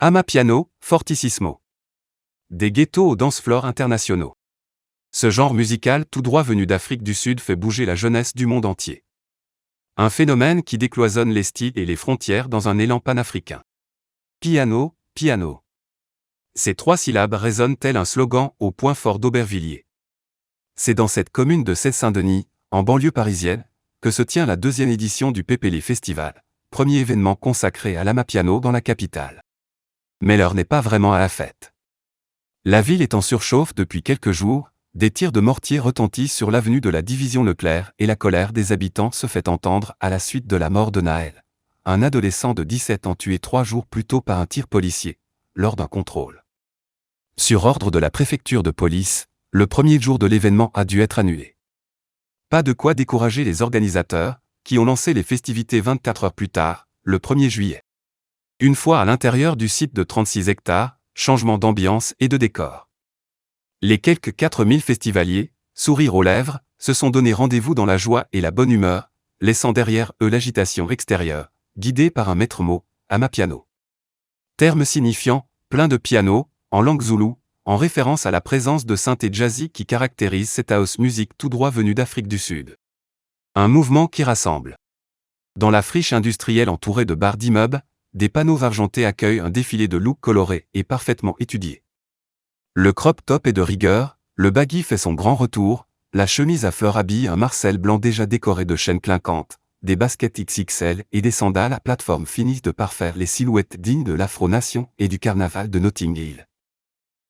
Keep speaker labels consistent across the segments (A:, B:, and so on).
A: Amapiano, fortissimo. Des ghettos aux dance floors internationaux. Ce genre musical tout droit venu d'Afrique du Sud fait bouger la jeunesse du monde entier. Un phénomène qui décloisonne les styles et les frontières dans un élan panafricain. Piano, piano. Ces 3 syllabes résonnent tel un slogan au point fort d'Aubervilliers. C'est dans cette commune de Seine-Saint-Denis, en banlieue parisienne, que se tient la 2e édition du Pépélé Festival, premier événement consacré à l'amapiano dans la capitale. Mais l'heure n'est pas vraiment à la fête. La ville est en surchauffe depuis quelques jours, des tirs de mortier retentissent sur l'avenue de la Division Leclerc et la colère des habitants se fait entendre à la suite de la mort de Naël, un adolescent de 17 ans tué 3 jours plus tôt par un tir policier, lors d'un contrôle. Sur ordre de la préfecture de police, le premier jour de l'événement a dû être annulé. Pas de quoi décourager les organisateurs, qui ont lancé les festivités 24 heures plus tard, le 1er juillet. Une fois à l'intérieur du site de 36 hectares, changement d'ambiance et de décor. Les quelques 4000 festivaliers, sourire aux lèvres, se sont donné rendez-vous dans la joie et la bonne humeur, laissant derrière eux l'agitation extérieure, guidée par un maître mot, amapiano. Terme signifiant « plein de piano » en langue zoulou, en référence à la présence de synthé jazzy qui caractérise cette house music tout droit venue d'Afrique du Sud. Un mouvement qui rassemble. Dans la friche industrielle entourée de barres d'immeubles, des panneaux argentés accueillent un défilé de looks colorés et parfaitement étudiés. Le crop top est de rigueur, le baggy fait son grand retour, la chemise à fleurs habille un Marcel blanc déjà décoré de chaînes clinquantes, des baskets XXL et des sandales à plateforme finissent de parfaire les silhouettes dignes de l'Afro-Nation et du carnaval de Notting Hill.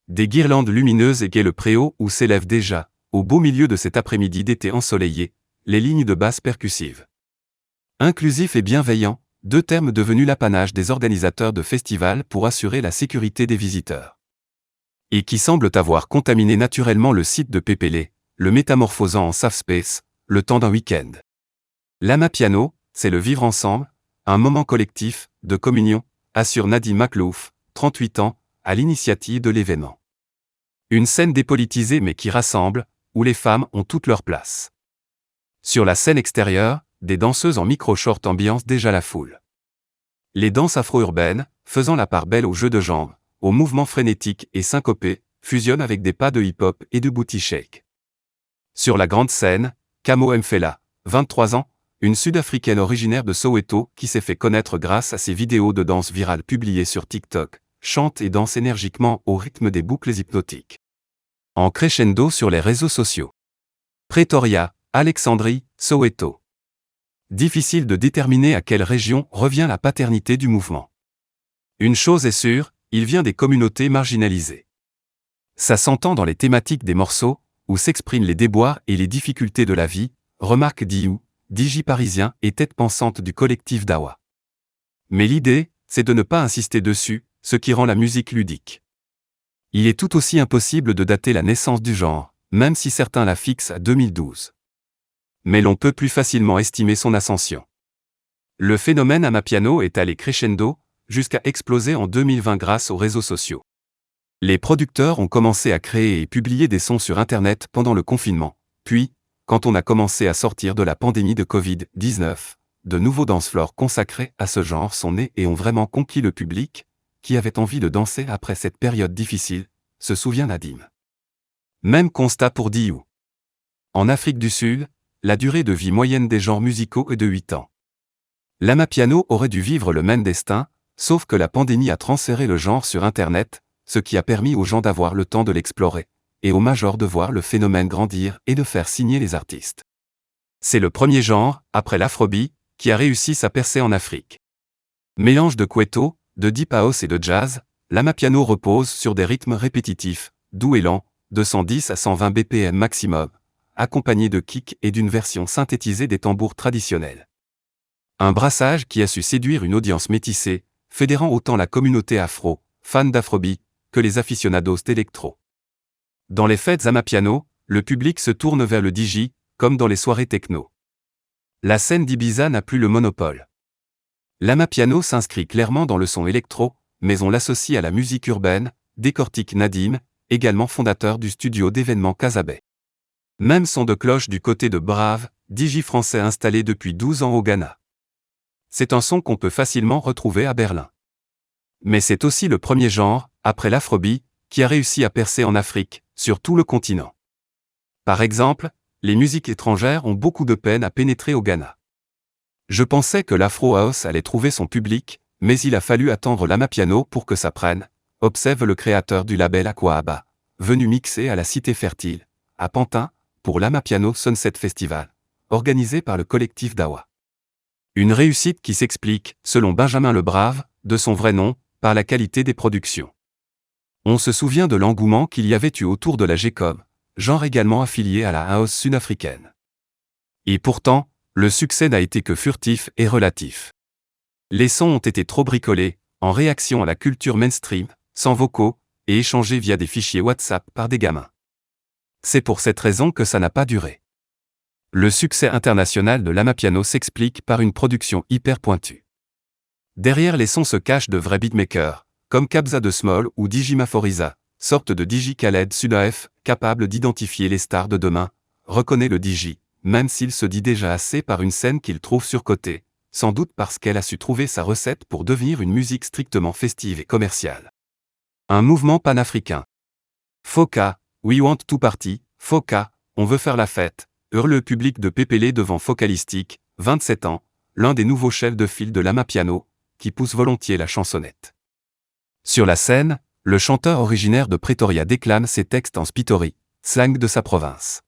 A: Des guirlandes lumineuses égayent le préau où s'élèvent déjà, au beau milieu de cet après-midi d'été ensoleillé, les lignes de basse percussives. Inclusif et bienveillant, 2 termes devenus l'apanage des organisateurs de festivals pour assurer la sécurité des visiteurs. Et qui semblent avoir contaminé naturellement le site de Pépélé, le métamorphosant en safe space, le temps d'un week-end. L'amapiano, c'est le vivre ensemble, un moment collectif, de communion, assure Nadim Maklouf, 38 ans, à l'initiative de l'événement. Une scène dépolitisée mais qui rassemble, où les femmes ont toute leur place. Sur la scène extérieure, des danseuses en micro-short ambiancent déjà la foule. Les danses afro-urbaines, faisant la part belle aux jeux de jambes, aux mouvements frénétiques et syncopés, fusionnent avec des pas de hip-hop et de booty shake. Sur la grande scène, Kamo Mfela, 23 ans, une Sud-Africaine originaire de Soweto qui s'est fait connaître grâce à ses vidéos de danse virales publiées sur TikTok, chante et danse énergiquement au rythme des boucles hypnotiques. En crescendo sur les réseaux sociaux. Pretoria, Alexandrie, Soweto. Difficile de déterminer à quelle région revient la paternité du mouvement. Une chose est sûre, il vient des communautés marginalisées. Ça s'entend dans les thématiques des morceaux, où s'expriment les déboires et les difficultés de la vie, remarque Diou, DJ parisien et tête pensante du collectif Dawa. Mais l'idée, c'est de ne pas insister dessus, ce qui rend la musique ludique. Il est tout aussi impossible de dater la naissance du genre, même si certains la fixent à 2012. Mais l'on peut plus facilement estimer son ascension. Le phénomène amapiano est allé crescendo, jusqu'à exploser en 2020 grâce aux réseaux sociaux. Les producteurs ont commencé à créer et publier des sons sur Internet pendant le confinement, puis, quand on a commencé à sortir de la pandémie de Covid-19, de nouveaux dance-floors consacrés à ce genre sont nés et ont vraiment conquis le public, qui avait envie de danser après cette période difficile, se souvient Nadim. Même constat pour Diou. En Afrique du Sud, la durée de vie moyenne des genres musicaux est de 8 ans. L'amapiano aurait dû vivre le même destin, sauf que la pandémie a transféré le genre sur Internet, ce qui a permis aux gens d'avoir le temps de l'explorer, et aux majors de voir le phénomène grandir et de faire signer les artistes. C'est le premier genre, après l'afrobeat, qui a réussi sa percée en Afrique. Mélange de cueto, de deep house et de jazz, l'amapiano repose sur des rythmes répétitifs, doux et lents, de 110 à 120 BPM maximum, accompagné de kicks et d'une version synthétisée des tambours traditionnels. Un brassage qui a su séduire une audience métissée, fédérant autant la communauté afro, fans d'afrobeat, que les aficionados d'électro. Dans les fêtes amapiano, le public se tourne vers le DJ, comme dans les soirées techno. La scène d'Ibiza n'a plus le monopole. L'amapiano s'inscrit clairement dans le son électro, mais on l'associe à la musique urbaine, décortique Nadim, également fondateur du studio d'événements Casabay. Même son de cloche du côté de Brave, DJ français installé depuis 12 ans au Ghana. C'est un son qu'on peut facilement retrouver à Berlin. Mais c'est aussi le premier genre, après l'afrobeat, qui a réussi à percer en Afrique, sur tout le continent. Par exemple, les musiques étrangères ont beaucoup de peine à pénétrer au Ghana. Je pensais que l'Afro House allait trouver son public, mais il a fallu attendre l'Amapiano pour que ça prenne, observe le créateur du label Aquaaba, venu mixer à la Cité Fertile, à Pantin, pour l'Amapiano Sunset Festival, organisé par le collectif Dawa. Une réussite qui s'explique, selon Benjamin Lebrave, de son vrai nom, par la qualité des productions. On se souvient de l'engouement qu'il y avait eu autour de la G-Com, genre également affilié à la house sud-africaine. Et pourtant, le succès n'a été que furtif et relatif. Les sons ont été trop bricolés, en réaction à la culture mainstream, sans vocaux, et échangés via des fichiers WhatsApp par des gamins. C'est pour cette raison que ça n'a pas duré. Le succès international de l'Amapiano s'explique par une production hyper pointue. Derrière les sons se cachent de vrais beatmakers, comme Kabza de Small ou DJ Maforiza, sorte de DJ Khaled Sudaf, capable d'identifier les stars de demain, reconnaît le DJ, même s'il se dit déjà assez par une scène qu'il trouve surcotée, sans doute parce qu'elle a su trouver sa recette pour devenir une musique strictement festive et commerciale. Un mouvement panafricain. Foka, we want to party, Foka, on veut faire la fête, hurle le public de Pépélé devant Focalistic, 27 ans, l'un des nouveaux chefs de file de l'Amapiano, qui pousse volontiers la chansonnette. Sur la scène, le chanteur originaire de Pretoria déclame ses textes en spitori, slang de sa province.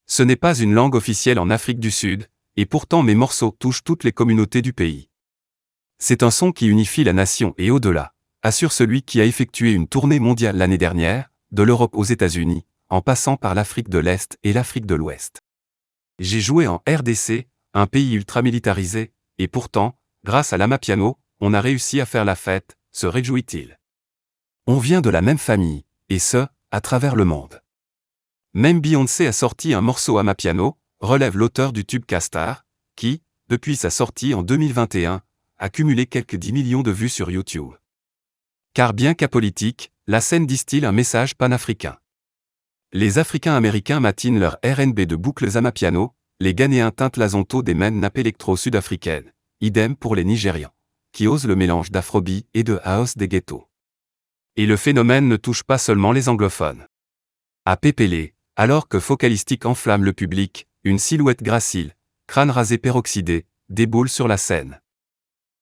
A: Ce n'est pas une langue officielle en Afrique du Sud, et pourtant mes morceaux touchent toutes les communautés du pays. C'est un son qui unifie la nation et au-delà, assure celui qui a effectué une tournée mondiale l'année dernière, de l'Europe aux États-Unis, en passant par l'Afrique de l'Est et l'Afrique de l'Ouest. J'ai joué en RDC, un pays ultramilitarisé, et pourtant, grâce à l'Amapiano, on a réussi à faire la fête, se réjouit-il. On vient de la même famille, et ce, à travers le monde. Même Beyoncé a sorti un morceau Amapiano, relève l'auteur du tube Castar, qui, depuis sa sortie en 2021, a cumulé quelques 10 millions de vues sur YouTube. Car bien qu'apolitique, la scène distille un message panafricain. Les Africains-Américains matinent leur R&B de boucles Amapiano, les Ghanéens teintent l'azonto des mêmes nappes électro-sud-africaines, idem pour les Nigérians, qui osent le mélange d'afrobeat et de house des ghettos. Et le phénomène ne touche pas seulement les anglophones. À Pépélé, alors que Focalistic enflamme le public, une silhouette gracile, crâne rasé peroxydé, déboule sur la scène.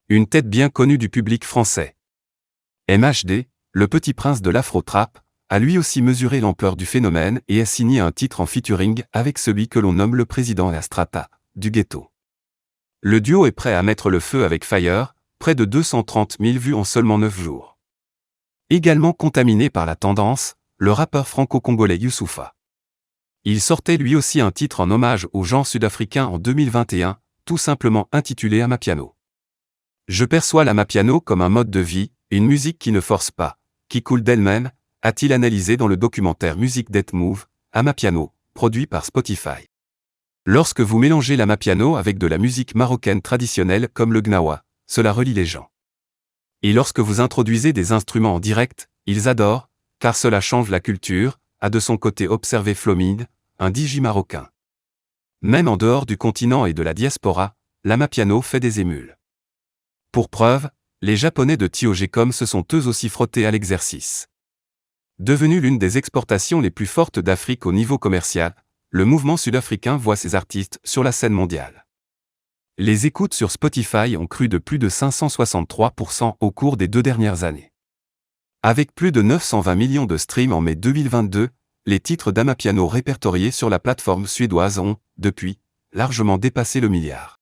A: Une tête bien connue du public français. MHD, le petit prince de l'afro-trap, a lui aussi mesuré l'ampleur du phénomène et a signé un titre en featuring avec celui que l'on nomme le président Astrata, du ghetto. Le duo est prêt à mettre le feu avec Fire, près de 230 000 vues en seulement 9 jours. Également contaminé par la tendance, le rappeur franco-congolais Youssoupha. Il sortait lui aussi un titre en hommage au genre sud-africain en 2021, tout simplement intitulé Amapiano. Je perçois l'Amapiano comme un mode de vie, une musique qui ne force pas, qui coule d'elle-même, a-t-il analysé dans le documentaire Music That Move, Amapiano, produit par Spotify. Lorsque vous mélangez l'Amapiano avec de la musique marocaine traditionnelle comme le gnawa, cela relie les gens. Et lorsque vous introduisez des instruments en direct, ils adorent, car cela change la culture, a de son côté observé Flomide, un DJ marocain. Même en dehors du continent et de la diaspora, l'Amapiano fait des émules. Pour preuve, les Japonais de Tio G-Com se sont eux aussi frottés à l'exercice. Devenu l'une des exportations les plus fortes d'Afrique au niveau commercial, le mouvement sud-africain voit ses artistes sur la scène mondiale. Les écoutes sur Spotify ont cru de plus de 563% au cours des 2 dernières années. Avec plus de 920 millions de streams en mai 2022, les titres d'Amapiano répertoriés sur la plateforme suédoise ont, depuis, largement dépassé le milliard.